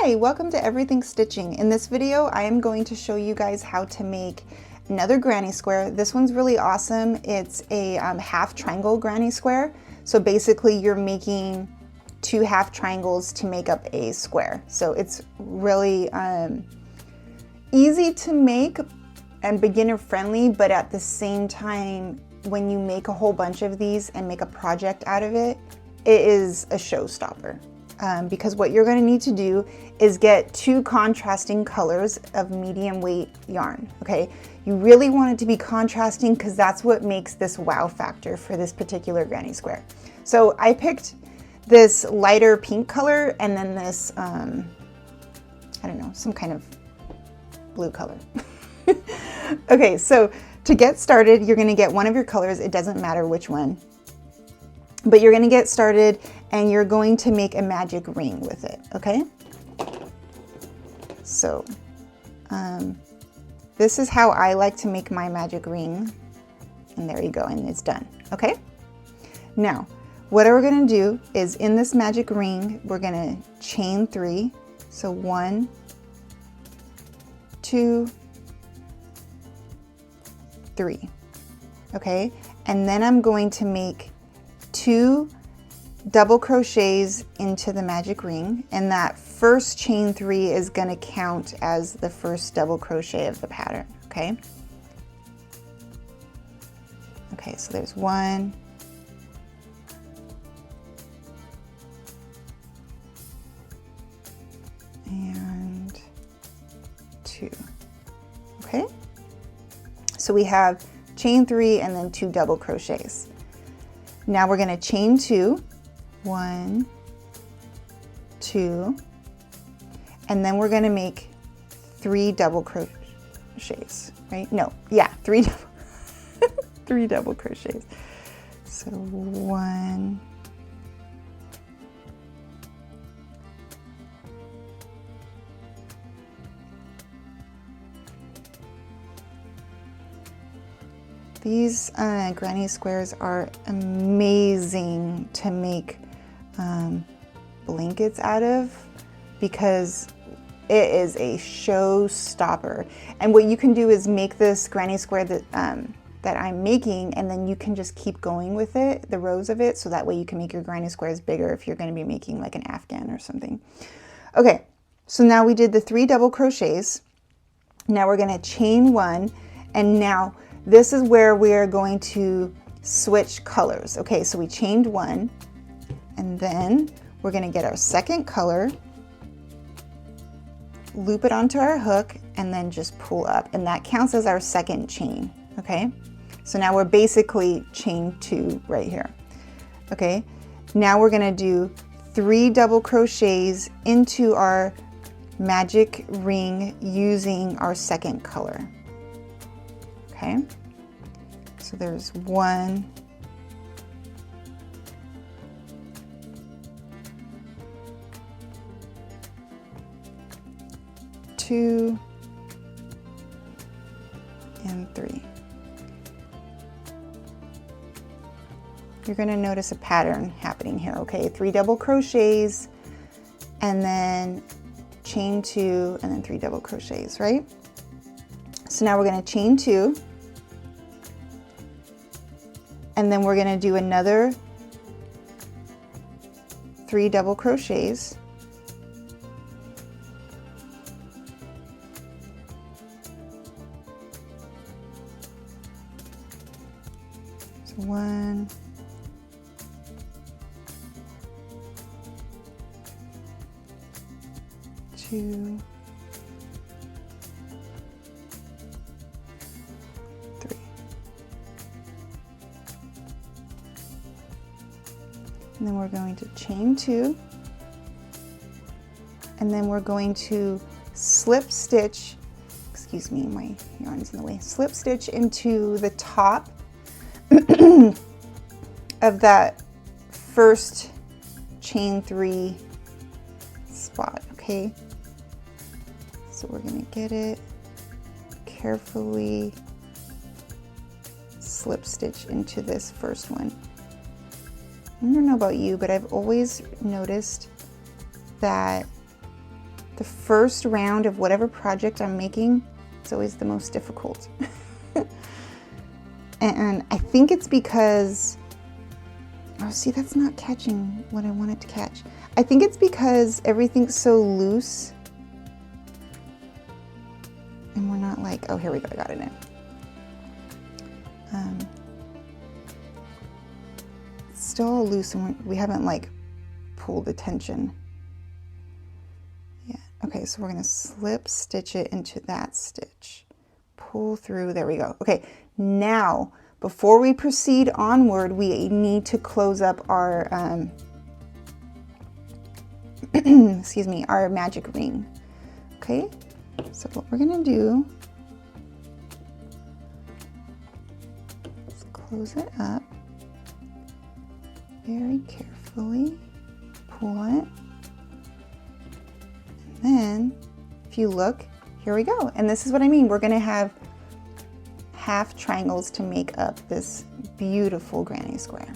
Hi, welcome to Everything Stitching. In this video, I am going to show you guys how to make another granny square. This one's really awesome. It's a half triangle granny square. So basically you're making two half triangles to make up a square. So it's really easy to make and beginner friendly, but at the same time, when you make a whole bunch of these and make a project out of it, it is a showstopper. Because what you're going to need to do is get two contrasting colors of medium weight yarn, okay? You really want it to be contrasting because that's what makes this wow factor for this particular granny square. So I picked this lighter pink color and then this, I don't know, some kind of blue color. Okay, so to get started, you're going to get one of your colors. It doesn't matter which one. But you're going to get started and you're going to make a magic ring with it, okay? So this is how I like to make my magic ring. And there you go, and it's done, okay? Now, what we're going to do is in this magic ring, we're going to chain 3. So 1, 2, 3, okay? And then I'm going to make 2 double crochets into the magic ring, and that first chain 3 is going to count as the first double crochet of the pattern, okay? Okay, so there's 1, and 2, okay? So we have chain 3 and then 2 double crochets. Now we're going to chain 2, 1, 2, and then we're going to make 3 double crochets, right? No, yeah, 3 double crochets. So 1, 2. These granny squares are amazing to make blankets out of because it is a showstopper. And what you can do is make this granny square that I'm making, and then you can just keep going with it, the rows of it, so that way you can make your granny squares bigger if you're going to be making like an afghan or something. Okay, so now we did the 3 double crochets. Now we're going to chain 1, and now this is where we are going to switch colors. Okay, so we chained 1, and then we're going to get our second color, loop it onto our hook, and then just pull up, and that counts as our second chain. Okay, so now we're basically chain 2 right here. Okay, now we're going to do 3 double crochets into our magic ring using our second color. Okay, so there's 1, 2, and 3. You're going to notice a pattern happening here, okay? 3 double crochets, and then chain 2, and then 3 double crochets, right? So now we're going to chain 2, and then we're going to do another 3 double crochets, so 1, 2, 3. And then we're going to chain 2, and then we're going to slip stitch, excuse me, my yarn's in the way, slip stitch into the top of that first chain 3 spot, okay? So we're going to get it, carefully slip stitch into this first one. I don't know about you, but I've always noticed that the first round of whatever project I'm making is always the most difficult. And I think it's because, oh, see, that's not catching what I want it to catch. I think it's because everything's so loose. And we're not like, oh, here we go, I got it in. It's still all loose and we haven't like pulled the tension. Yeah, okay, so we're gonna slip stitch it into that stitch. Pull through, there we go. Okay, now, before we proceed onward, we need to close up our, excuse me, our magic ring. Okay, so what we're gonna do is close it up very carefully, pull it, and then if you look, here we go. And this is what I mean, we're gonna have half triangles to make up this beautiful granny square.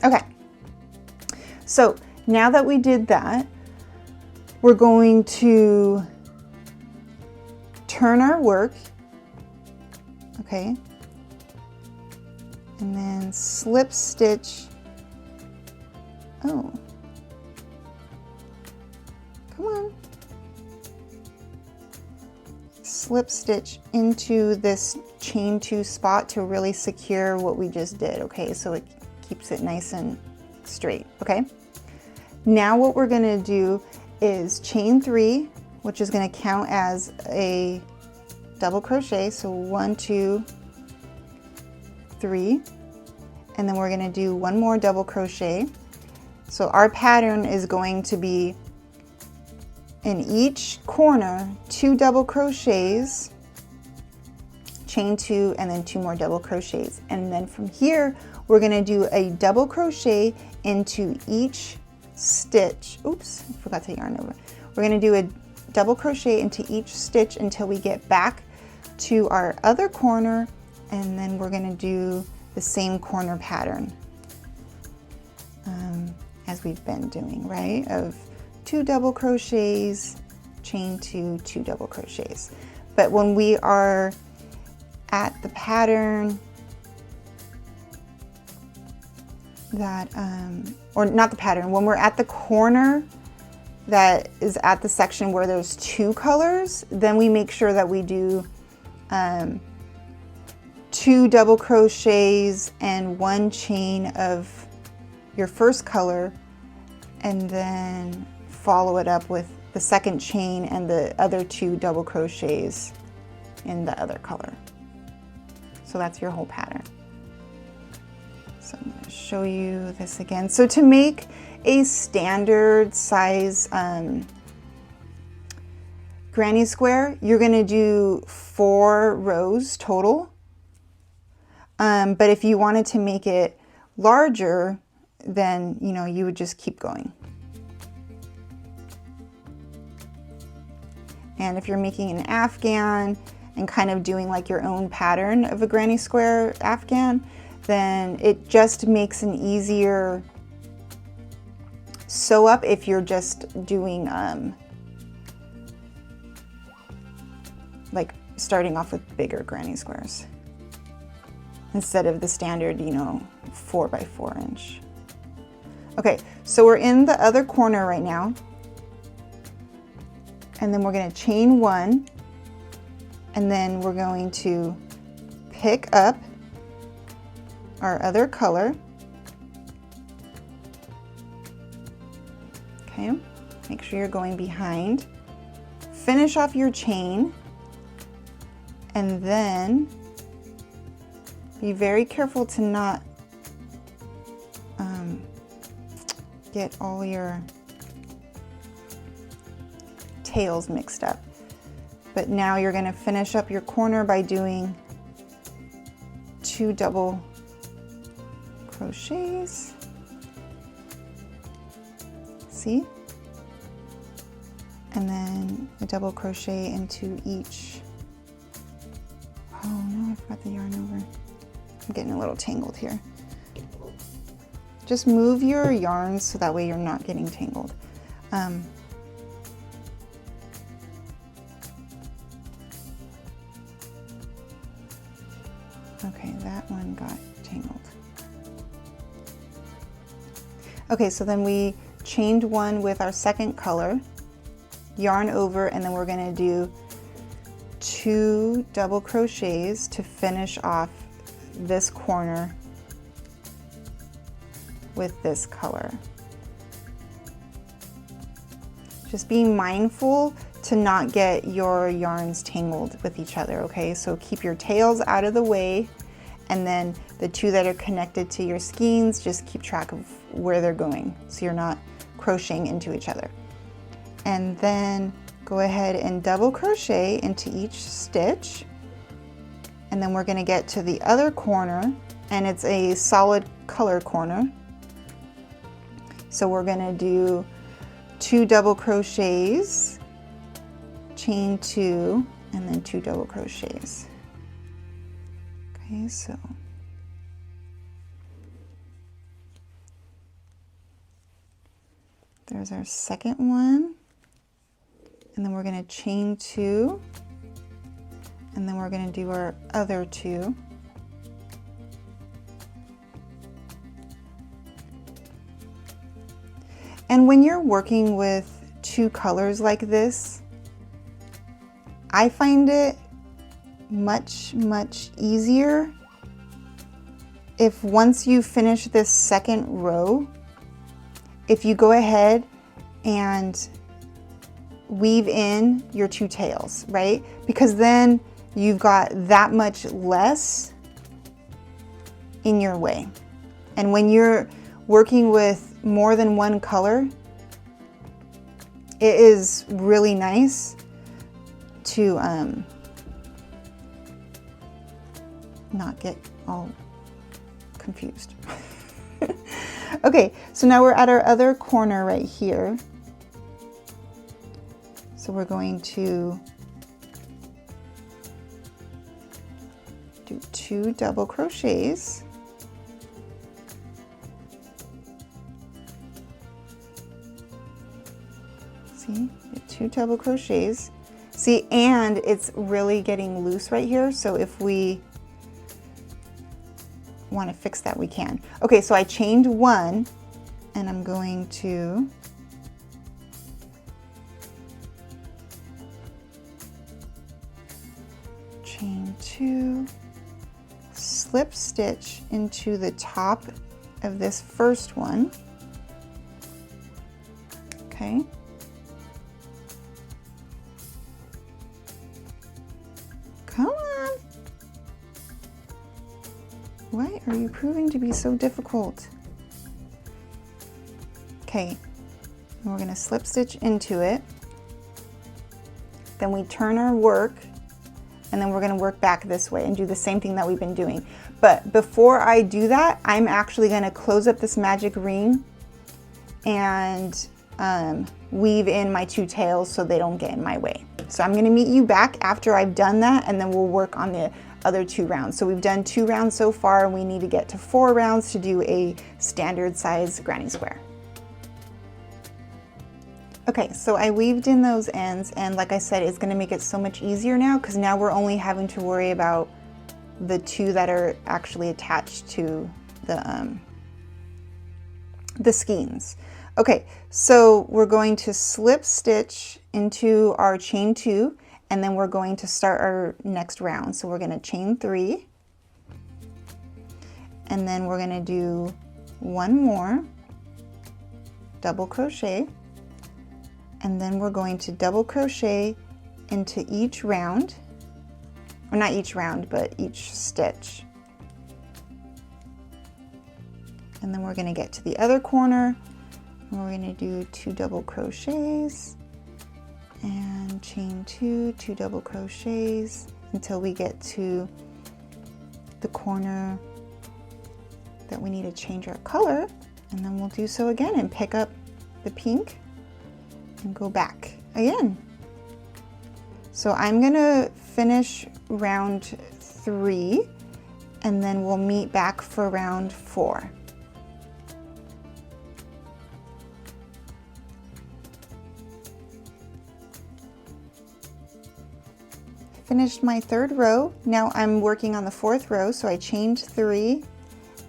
Okay, so now that we did that, we're going to turn our work, okay, and then slip stitch. Oh, come on. Slip stitch into this chain 2 spot to really secure what we just did, okay? So it keeps it nice and straight, okay? Now what we're gonna do is chain 3, which is gonna count as a double crochet. So 1, 2, 3, and then we're gonna do one more double crochet. So our pattern is going to be in each corner 2 double crochets, chain 2, and then 2 more double crochets. And then from here, we're gonna do a double crochet into each stitch. Oops, I forgot to yarn over. We're gonna do a double crochet into each stitch until we get back to our other corner, and then we're gonna do the same corner pattern as we've been doing, right? Of 2 double crochets, chain 2, 2 double crochets. But when we are at the pattern that, or not the pattern, when we're at the corner that is at the section where there's 2 colors, then we make sure that we do 2 double crochets and 1 chain of your first color, and then follow it up with the second chain and the other 2 double crochets in the other color. So that's your whole pattern. So I'm going to show you this again. So to make a standard size granny square, you're going to do 4 rows total. But if you wanted to make it larger, then you would just keep going. And if you're making an afghan and kind of doing like your own pattern of a granny square afghan, then it just makes an easier sew up if you're just doing like starting off with bigger granny squares instead of the standard 4 by 4 inch. Okay, so we're in the other corner right now, and then we're going to chain 1, and then we're going to pick up our other color. Okay, make sure you're going behind. Finish off your chain, and then be very careful to not get all your tails mixed up. But now you're going to finish up your corner by doing 2 double crochets. See? And then a double crochet into each. Oh no, I forgot the yarn over. I'm getting a little tangled here. Just move your yarns so that way you're not getting tangled. Okay, that one got tangled. Okay, so then we chained one with our second color, yarn over, and then we're gonna do 2 double crochets to finish off this corner with this color. Just being mindful to not get your yarns tangled with each other, okay? So keep your tails out of the way, and then the 2 that are connected to your skeins, just keep track of where they're going so you're not crocheting into each other. And then go ahead and double crochet into each stitch, and then we're going to get to the other corner, and it's a solid color corner. So we're going to do 2 double crochets, chain 2, and then 2 double crochets. Okay, so there's our second one, and then we're going to chain 2, and then we're going to do our other 2. And when you're working with 2 colors like this, I find it much easier if once you finish this second row, if you go ahead and weave in your 2 tails, right? Because then you've got that much less in your way. And when you're working with more than one color, it is really nice to not get all confused. Okay, so now we're at our other corner right here. So we're going to do 2 double crochets. See, 2 double crochets. See, and it's really getting loose right here, so if we want to fix that, we can. Okay, so I chained 1, and I'm going to chain 2, slip stitch into the top of this first one. Okay. Come on. Why are you proving to be so difficult? Okay, and we're going to slip stitch into it. Then we turn our work, and then we're going to work back this way and do the same thing that we've been doing. But before I do that, I'm actually going to close up this magic ring and weave in my 2 tails so they don't get in my way. So I'm going to meet you back after I've done that, and then we'll work on the other 2 rounds. So we've done 2 rounds so far, and we need to get to 4 rounds to do a standard size granny square. Okay, so I weaved in those ends, and like I said, it's going to make it so much easier now, because now we're only having to worry about the 2 that are actually attached to the skeins. Okay, so we're going to slip stitch into our chain 2, and then we're going to start our next round. So we're going to chain 3, and then we're going to do 1 more double crochet, and then we're going to double crochet into each round, or not each round, but each stitch. And then we're going to get to the other corner, and we're going to do 2 double crochets and chain 2, 2 double crochets until we get to the corner that we need to change our color, and then we'll do so again and pick up the pink and go back again. So I'm gonna finish round 3, and then we'll meet back for round 4. finished my 3rd row. Now I'm working on the 4th row, so I chained 3,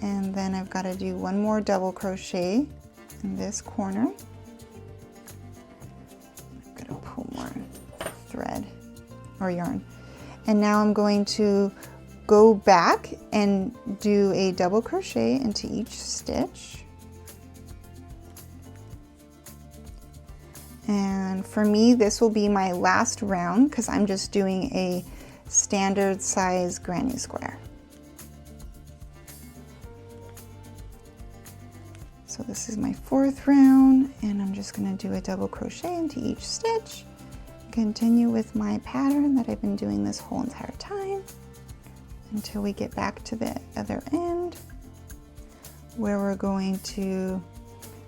and then I've got to do 1 more double crochet in this corner. I'm going to pull more thread or yarn. And now I'm going to go back and do a double crochet into each stitch. And for me, this will be my last round because I'm just doing a standard size granny square. So this is my 4th round, and I'm just going to do a double crochet into each stitch. Continue with my pattern that I've been doing this whole entire time until we get back to the other end, where we're going to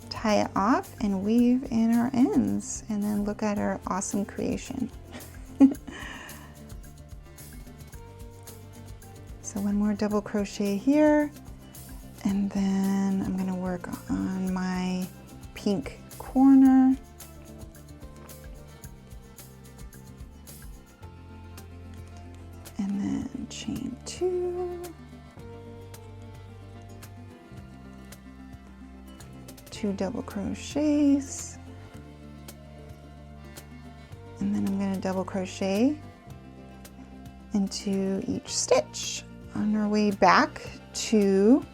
tie it off and weave in our ends, and then look at our awesome creation. So 1 more double crochet here, and then I'm going to work on my pink corner. And then chain 2. 2 double crochets, and then I'm going to double crochet into each stitch on our way back to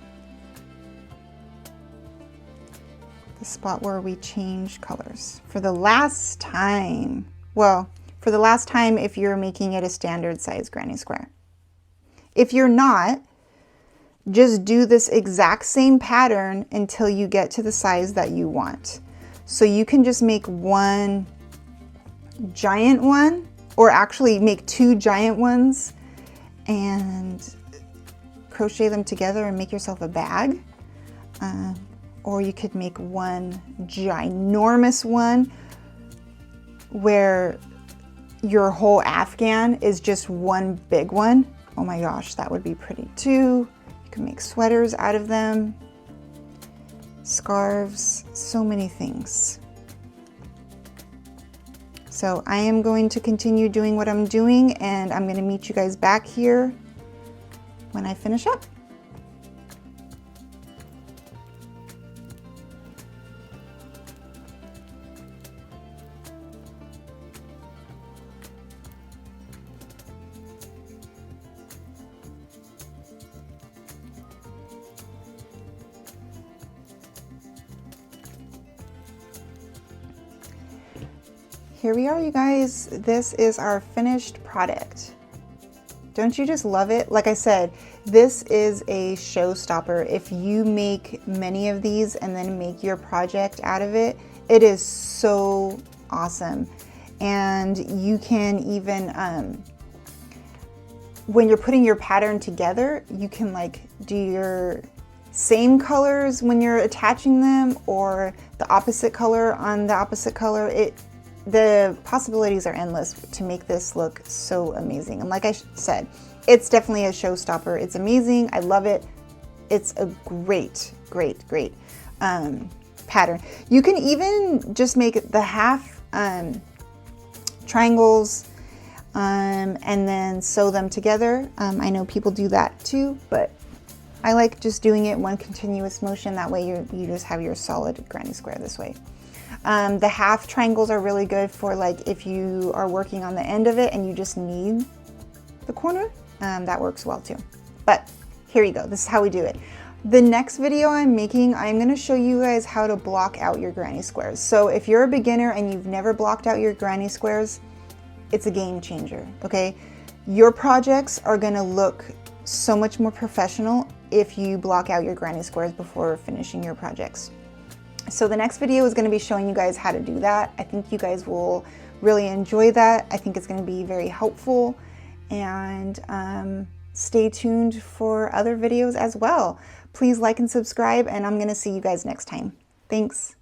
the spot where we change colors for the last time. Well, for the last time if you're making it a standard size granny square. If you're not, just do this exact same pattern until you get to the size that you want. So you can just make 1 giant one, or actually make 2 giant ones and crochet them together and make yourself a bag. Or you could make 1 ginormous one where your whole afghan is just 1 big one. Oh my gosh, that would be pretty too. You can make sweaters out of them, scarves, so many things. So I am going to continue doing what I'm doing, and I'm going to meet you guys back here when I finish up. Here we are, you guys. This is our finished product. Don't you just love it? Like I said, this is a showstopper. If you make many of these and then make your project out of it, it is so awesome. And you can even, when you're putting your pattern together, you can like do your same colors when you're attaching them, or the opposite color on the opposite color. The possibilities are endless to make this look so amazing. And like I said, it's definitely a showstopper. It's amazing. I love it. It's a great, great, great pattern. You can even just make the half triangles and then sew them together. I know people do that too, but I like just doing it one continuous motion. That way you just have your solid granny square this way. The half triangles are really good for like if you are working on the end of it and you just need the corner, that works well too. But here you go, this is how we do it. The next video I'm making, I'm gonna show you guys how to block out your granny squares. So if you're a beginner and you've never blocked out your granny squares, it's a game changer, okay? Your projects are gonna look so much more professional if you block out your granny squares before finishing your projects. So the next video is going to be showing you guys how to do that. I think you guys will really enjoy that. I think it's going to be very helpful, and stay tuned for other videos as well. Please like and subscribe, and I'm going to see you guys next time. Thanks.